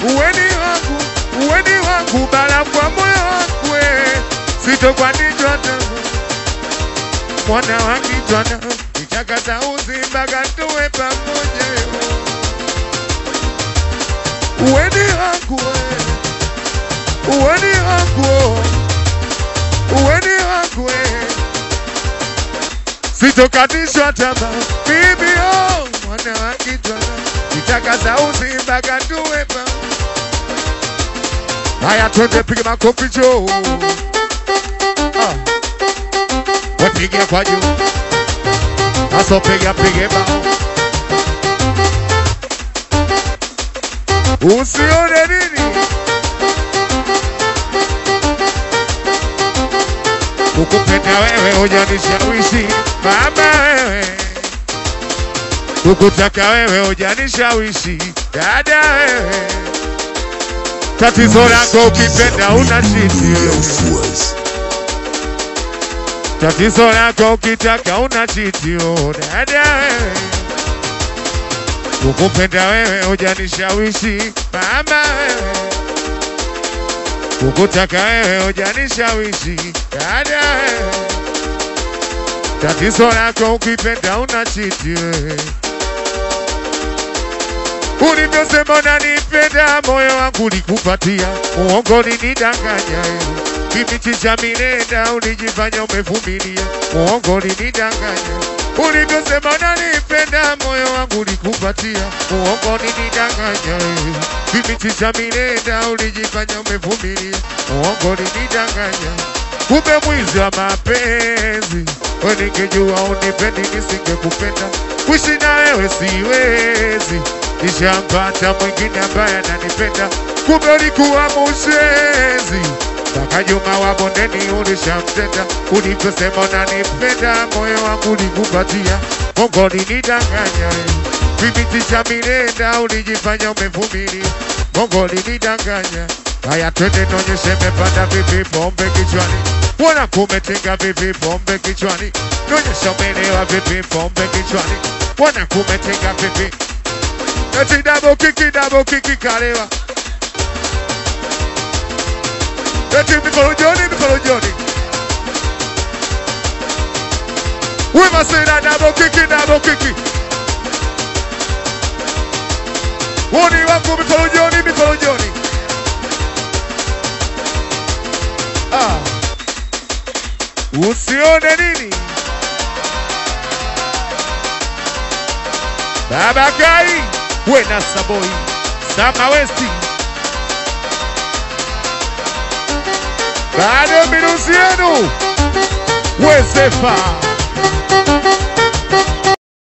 uweni wangu bala kwa moyo wangu sitokwanijwa tena mwana wakijwa na nitakata uzimbaga tuwe pamoja uweni wangu sitokatishwa tama bibi mwana wakijwa na nitakata uzimbaga tuwe pamoja. Haya twende piga makofi jo. Wapige kwa juu. Aso piga bao. Usione nini? Kukupenda wewe hujanishawishi mama wewe. Kukutaka wewe hujanishawishi dada wewe. Tatizo lako ukipenda unachiti. Tatizo lako ukitaka unachiti dada wewe. Kukupenda wewe hujanishawishi mama wewe. Kukutaka wewe hujanishawishi dada wewe. Tatizo lako ukipenda unachiti wewe. Ulivyosema unanipenda moyo wangu ulikupatia, uongo ulinidanganya kipindi cha milenda ulijifanya umevumilia, uongo ulinidanganya. Ulivyosema unanipenda moyo wangu ulikupatia, uongo ulinidanganya kipindi cha milenda ulijifanya umevumilia, uongo ulinidanganya. Kumbe mwizi wa mapenzi, wewe ningejua unipendi nisingekupenda, kuishi na wewe siwezi. Nishampata mwingine ambaye ananipenda, kumbe ulikuwa mshenzi. Mpaka Juma wa bondeni ulishamtenda. Ulivyosema unanipenda moyo wangu ulikupatia, uongo ulinidanganya kipindi cha milenda ulijifanya umevumilia, uongo ulinidanganya. Haya twende nionyeshe mepanda vipi pombe kichwani, wana kumetenga vipi pombe kichwani, nionyeshe umelewa vipi pombe kichwani, wana kumetenga vipi. Eti double kiki kalewa. Eti mikono joni. Wema sena double kiki. Woni wangu mikono joni. Usione nini? Baba Kai Wena Saboy Sama Westi bado minuzi yenu Wesefa